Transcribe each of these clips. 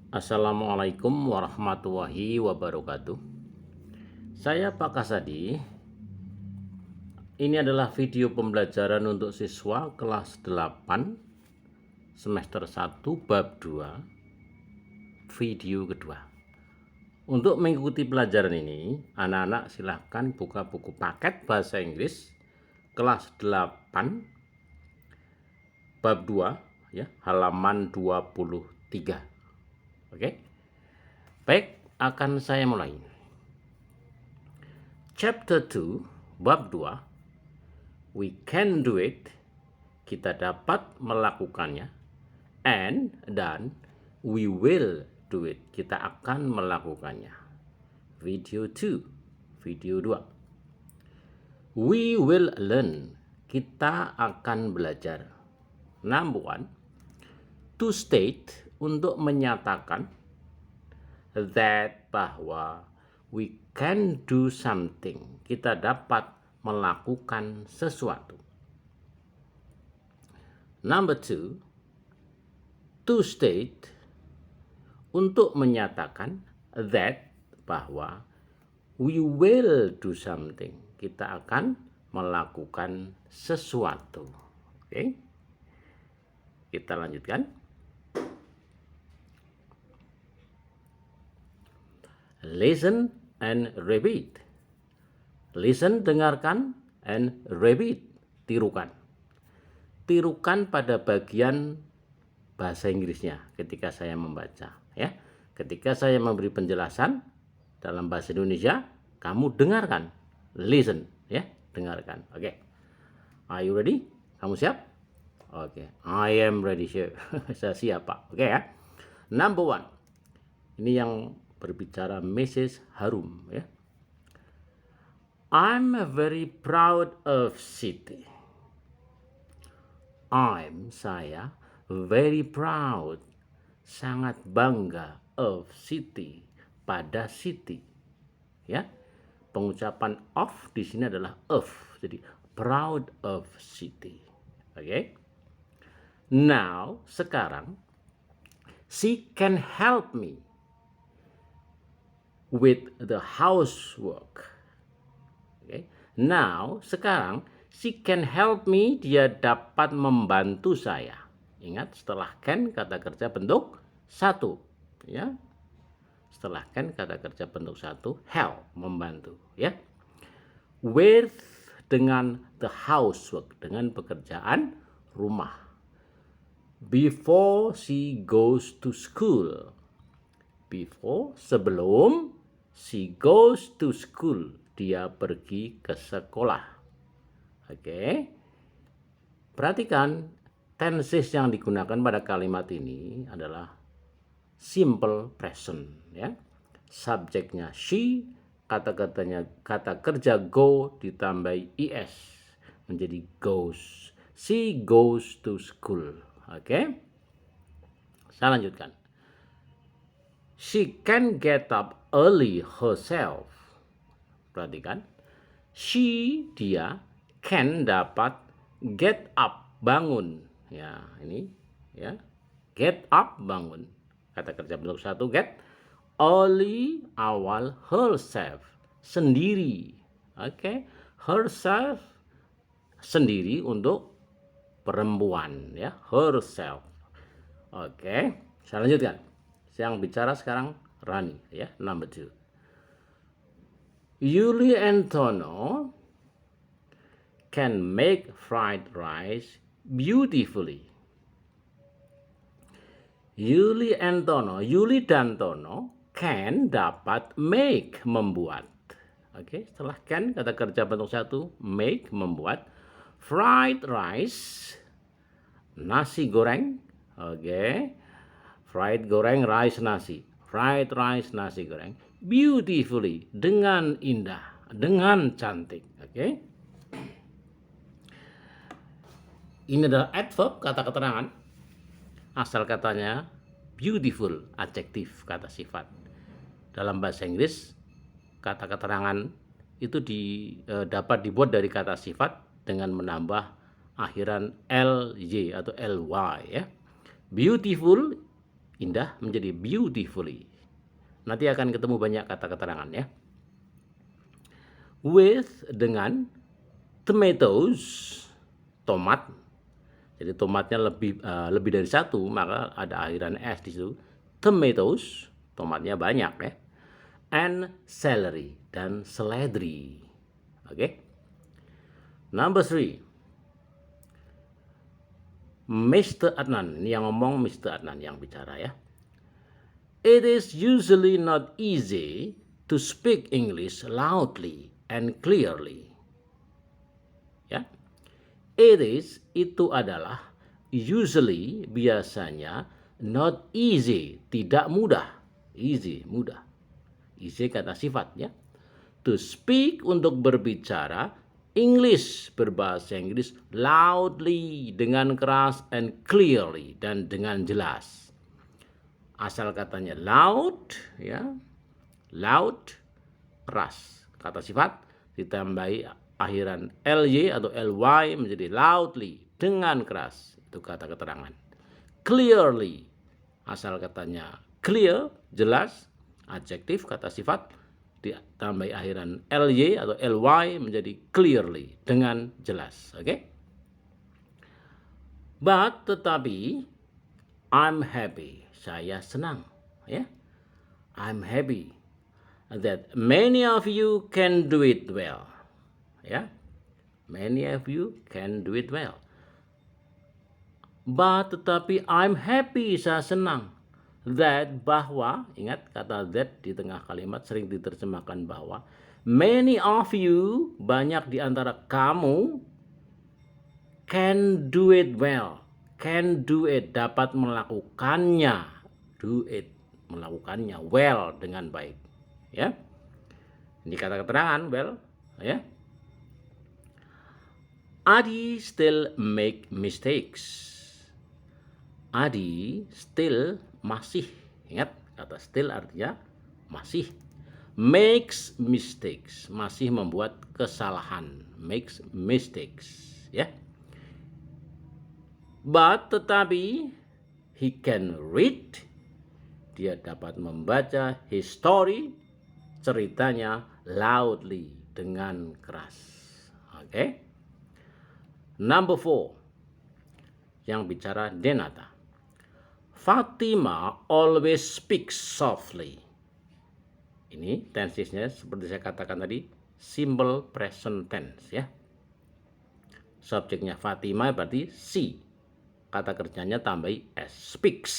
Assalamualaikum warahmatullahi wabarakatuh. Saya Pak Kasadi. Ini adalah video pembelajaran untuk siswa kelas 8 semester 1 bab 2 video kedua. Untuk mengikuti pelajaran ini, anak-anak silahkan buka buku paket bahasa Inggris kelas 8 bab 2 ya, halaman 23. Oke. Baik, akan saya mulai. Chapter 2, bab 2. We can do it. Kita dapat melakukannya. And, dan, we will do it. Kita akan melakukannya. Video 2, video 2. We will learn. Kita akan belajar. Number 1. To state, untuk menyatakan that, bahwa we can do something, kita dapat melakukan sesuatu. Number 2, to state, untuk menyatakan that, bahwa we will do something, kita akan melakukan sesuatu. Oke. Kita lanjutkan. Listen and repeat. Listen, dengarkan, and repeat, tirukan. Tirukan pada bagian bahasa Inggrisnya ketika saya membaca, ya. Ketika saya memberi penjelasan dalam bahasa Indonesia, kamu dengarkan. Listen, ya, dengarkan. Oke. Are you ready? Kamu siap? Oke. I am ready, sir. Saya siap, Pak. Oke ya. Number 1. Ini yang berbicara Mrs. Harum, ya. I'm very proud of Siti. Saya very proud, sangat bangga of Siti, pada Siti. Ya. Pengucapan of di sini adalah of. Jadi proud of Siti. Oke. Now, sekarang she can help me with the housework. Okay. Now, sekarang she can help me, dia dapat membantu saya. Ingat, setelah can kata kerja bentuk 1, ya. Setelah can kata kerja bentuk 1, help, membantu, ya. With, dengan the housework, dengan pekerjaan rumah. Before she goes to school. Before, sebelum, she goes to school, dia pergi ke sekolah. Oke. Perhatikan, tenses yang digunakan pada kalimat ini adalah simple present, ya. Subjeknya she, kata kerja go ditambahi es menjadi goes. She goes to school. Oke. Saya lanjutkan. She can get up early herself. Perhatikan. She, dia, can, dapat, get up, bangun. Ya, ini, ya. Get up, bangun. Kata kerja bentuk 1, get. Early, awal, herself, sendiri. Oke. Herself, sendiri untuk perempuan, ya. Herself. Oke. Saya lanjutkan. Yang bicara sekarang Rani, ya, number 2. Yuli and Tono can make fried rice beautifully. Yuli and Tono, Yuli dan Tono can, dapat, make, membuat. Oke, setelah can kata kerja bentuk 1, make, membuat. Fried rice, nasi goreng. Oke. Fried goreng, rice, nasi. Fried rice, nasi goreng. Beautifully, dengan indah, dengan cantik. Oke. Ini adalah adverb, kata keterangan. Asal katanya beautiful, adjektif, kata sifat. Dalam bahasa Inggris, kata keterangan itu dapat dibuat dari kata sifat dengan menambah akhiran ly atau ly, ya. Beautiful indah menjadi beautifully. Nanti akan ketemu banyak kata keterangan ya. With dengan tomatoes, tomat. Jadi tomatnya lebih dari satu, maka ada akhiran s di situ. Tomatoes, tomatnya banyak ya. And celery dan seledri. Oke. Number 3. Mr. Adnan, ini yang ngomong Mr. Adnan yang bicara ya. It is usually not easy to speak English loudly and clearly. Ya. It is itu adalah usually biasanya not easy tidak mudah. Easy mudah. Easy kata sifat ya. To speak untuk berbicara English berbahasa Inggris loudly dengan keras and clearly dan dengan jelas. Asal katanya loud ya. Loud keras kata sifat ditambahi akhiran ly atau ly menjadi loudly dengan keras. Itu kata keterangan. Clearly asal katanya clear jelas adjektif kata sifat ditambahi akhiran ly atau ly menjadi clearly dengan jelas. Oke? But tetapi I'm happy. Saya senang ya. I'm happy that many of you can do it well. Ya. Many of you can do it well. But tetapi I'm happy, saya senang. That bahwa, ingat kata that di tengah kalimat sering diterjemahkan bahwa. Many of you, banyak di antara kamu, can do it well. Can do it, dapat melakukannya. Do it, melakukannya well, dengan baik. Ya. Ini kata keterangan well, ya. Adi still make mistakes. Adi still masih, ingat kata still artinya masih. Makes mistakes, masih membuat kesalahan. Makes mistakes, ya. But tetapi he can read, dia dapat membaca his story, ceritanya loudly, dengan keras. Oke. Number 4, yang bicara Denata. Fatima always speaks softly. Ini tensesnya seperti saya katakan tadi, simple present tense ya. Subjeknya Fatima berarti she. Kata kerjanya tambahi s, speaks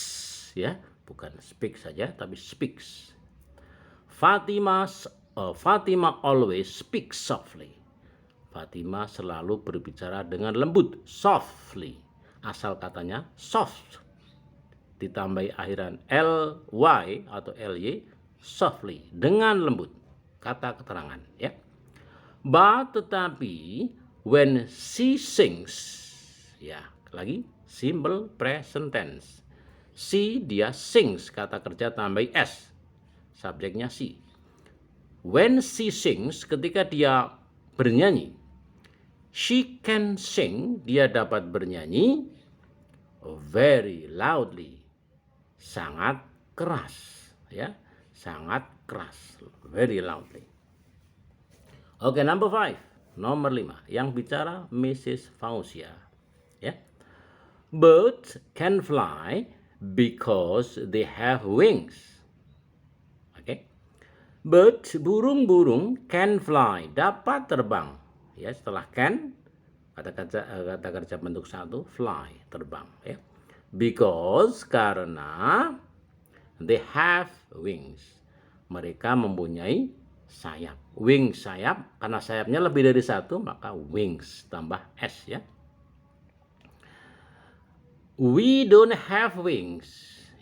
ya, bukan speak saja tapi speaks. Fatima always speaks softly. Fatima selalu berbicara dengan lembut, softly. Asal katanya soft. Ditambahi akhiran ly atau ly, softly, dengan lembut. Kata keterangan ya. But tetapi when she sings, ya lagi simple present tense. She dia sings, kata kerja tambahi s. Subjeknya she. When she sings, ketika dia bernyanyi. She can sing, dia dapat bernyanyi very loudly. Sangat keras ya, sangat keras, very loudly. Oke, number 5, nomor 5 yang bicara Mrs. Fauzia ya. Birds can fly because they have wings. Oke. Birds, burung-burung can fly, dapat terbang. Ya, setelah can kata kerja bentuk satu, fly, terbang ya. Because karena they have wings. Mereka mempunyai sayap. Wing sayap, karena sayapnya lebih dari satu maka wings tambah s ya. We don't have wings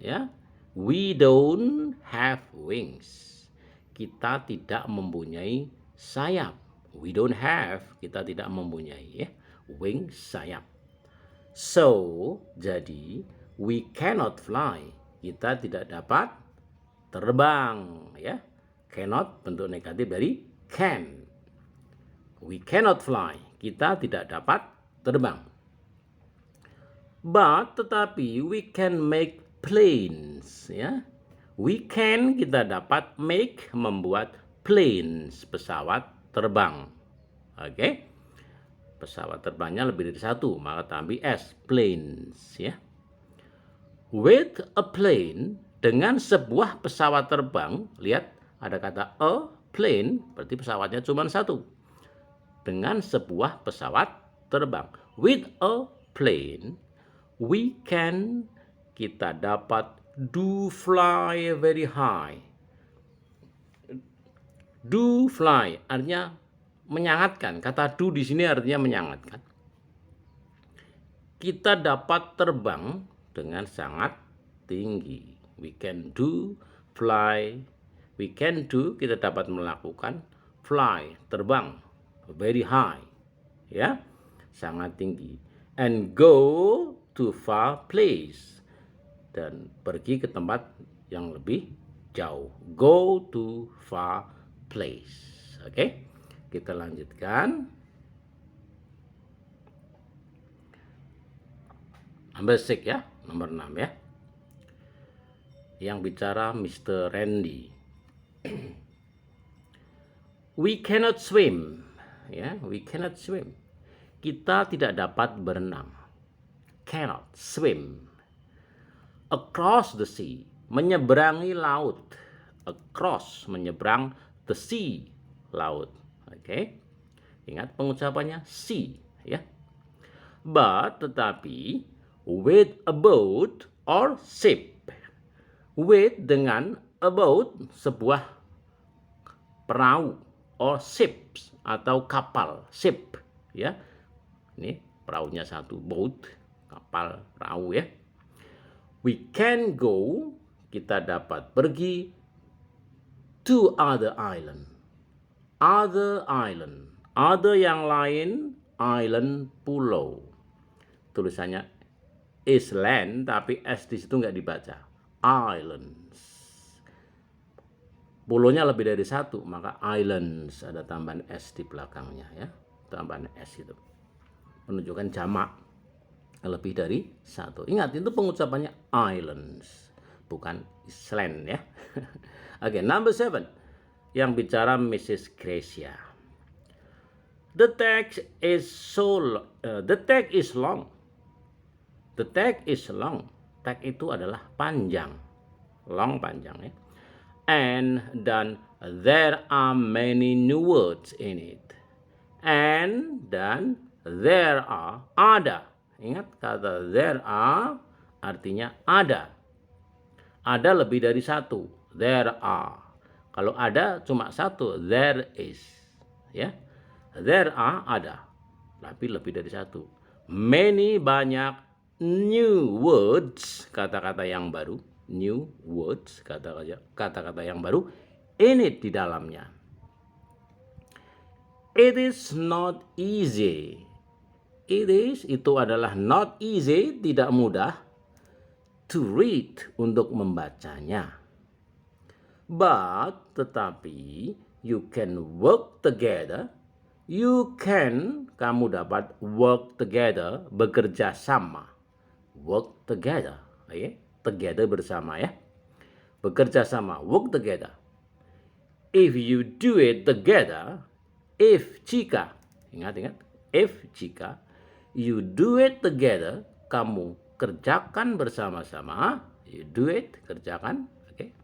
ya. We don't have wings. Kita tidak mempunyai sayap. We don't have, kita tidak mempunyai ya. Wings, sayap. So, jadi we cannot fly. Kita tidak dapat terbang ya. Cannot bentuk negatif dari can. We cannot fly. Kita tidak dapat terbang. But tetapi we can make planes, ya. We can kita dapat make membuat planes, pesawat terbang. Oke. Pesawat terbangnya lebih dari satu, maka tambah s, planes, ya. With a plane, dengan sebuah pesawat terbang, lihat ada kata a plane, berarti pesawatnya cuma satu. Dengan sebuah pesawat terbang. With a plane, we can kita dapat do fly very high. Do fly artinya menyangatkan. Kata do di sini artinya menyangatkan. Kita dapat terbang dengan sangat tinggi. We can do fly. We can do kita dapat melakukan fly, terbang very high. Ya, sangat tinggi. And go to far place. Dan pergi ke tempat yang lebih jauh. Go to far place. Oke, kita lanjutkan. Number 6 ya, nomor 6 ya. Yang bicara Mr. Randy. We cannot swim. Ya, we cannot swim. Kita tidak dapat berenang. Cannot swim. Across the sea, menyeberangi laut. Across, menyeberang, the sea, laut. Oke. Ingat pengucapannya sea, ya. But, tetapi, with a boat or ship. With dengan a boat, sebuah perahu, or ships atau kapal, ship, ya. Ini perahunya satu, boat, kapal, perahu, ya. We can go, kita dapat pergi to other island. Other island. Other yang lain, island, pulau. Tulisannya island, tapi S di situ nggak dibaca. Islands. Pulaunya lebih dari satu, maka islands ada tambahan S di belakangnya, ya. Tambahan S itu menunjukkan jamak, lebih dari satu. Ingat, itu pengucapannya islands, bukan island, ya. Oke, number 7 yang bicara Mrs. Gracia. The text is the text is long. The text is long. Text itu adalah panjang. Long, panjang, ya. And dan there are many new words in it. And dan there are, ada. Ingat kata there are artinya ada. Ada lebih dari satu. There are. Kalau ada cuma satu, there is. Ya. There are, ada. Tapi lebih dari satu. Many, banyak. New words, kata-kata yang baru. New words, kata-kata yang baru. In it, di dalamnya. It is not easy. It is, itu adalah not easy, tidak mudah. To read, untuk membacanya. But, tetapi, you can work together. You can, kamu dapat work together, bekerja sama. Work together, okay? Together bersama, ya. Bekerja sama, work together. If you do it together, if, jika, ingat, if, jika, you do it together, kamu kerjakan bersama-sama, you do it, kerjakan, okay?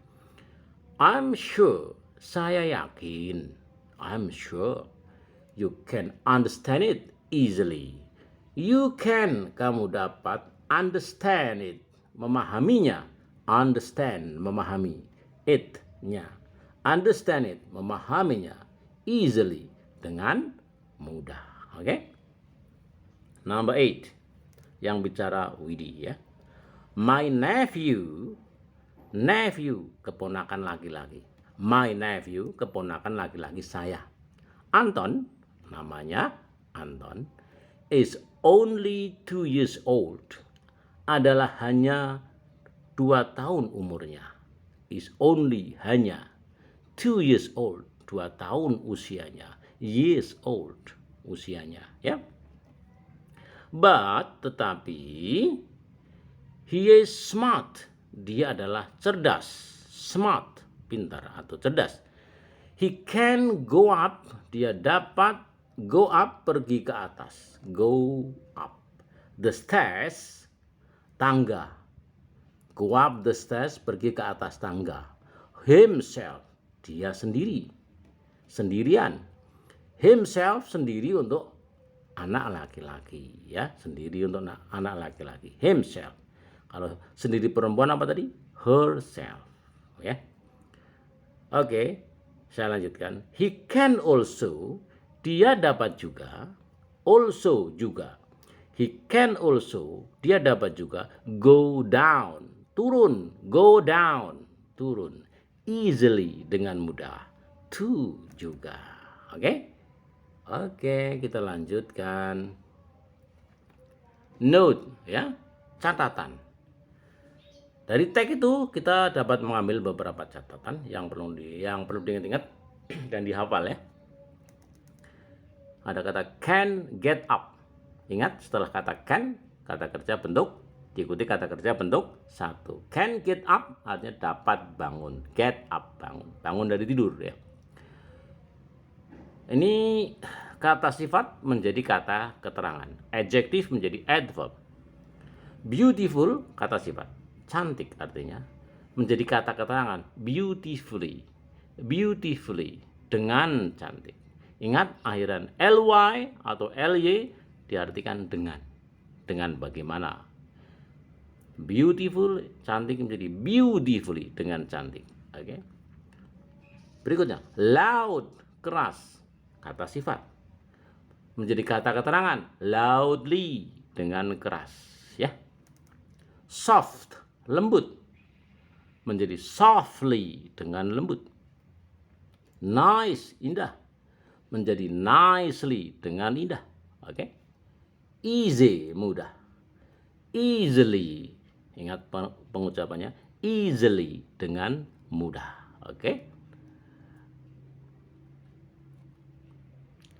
I'm sure, saya yakin, I'm sure, you can understand it easily. You can, kamu dapat understand it, memahaminya. Understand, memahami. It-nya. Understand it, memahaminya. Easily, dengan mudah. Oke? Number 8. Yang bicara Widi, ya. My nephew, keponakan laki-laki. My nephew, keponakan laki-laki saya. Anton, namanya Anton, is only 2 years old. Adalah hanya 2 tahun umurnya. Is only, hanya. 2 years old, 2 tahun usianya. Years old, usianya, ya. But, tetapi, he is smart. dia adalah cerdas, smart, pintar atau cerdas. He can go up, dia dapat go up, pergi ke atas, go up. The stairs, tangga. Go up the stairs, pergi ke atas tangga. Himself, dia sendiri, sendirian. Himself, sendiri untuk anak laki-laki, ya, sendiri untuk anak laki-laki. Himself. Kalau sendiri perempuan apa tadi? Herself, ya. Oke, saya lanjutkan. He can also, dia dapat juga, also juga. He can also, dia dapat juga go down, turun, go down, turun. Easily, dengan mudah. To juga. Oke? Oke, kita lanjutkan. Note, ya, catatan. Dari teks itu kita dapat mengambil beberapa catatan yang perlu diingat-ingat dan dihafal, ya. Ada kata can get up. Ingat, setelah kata can, kata kerja bentuk diikuti kata kerja bentuk satu. Can get up artinya dapat bangun. Get up, bangun. Bangun dari tidur, ya. Ini kata sifat menjadi kata keterangan. Adjektif menjadi adverb. Beautiful kata sifat. Cantik artinya menjadi kata keterangan. Beautifully. Beautifully. Dengan cantik. Ingat, akhiran ly atau ly diartikan dengan. Dengan bagaimana. Beautiful, cantik menjadi beautifully, dengan cantik. Oke. Berikutnya, loud, keras. Kata sifat menjadi kata keterangan, loudly, dengan keras, ya. Soft, lembut, menjadi softly, dengan lembut. Nice, indah, menjadi nicely, dengan indah. Oke. Easy, mudah. Easily, ingat pengucapannya, easily, dengan mudah. Oke.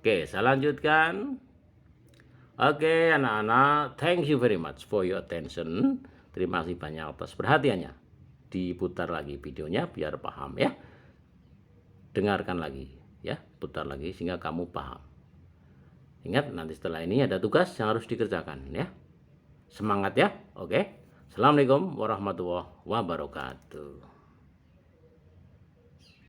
Oke, saya lanjutkan. Oke, anak-anak, thank you very much for your attention. Terima kasih banyak atas perhatiannya. Diputar lagi videonya biar paham, ya. Dengarkan lagi, ya. Putar lagi sehingga kamu paham. Ingat, nanti setelah ini ada tugas yang harus dikerjakan, ya. Semangat, ya. Oke. Assalamualaikum warahmatullahi wabarakatuh.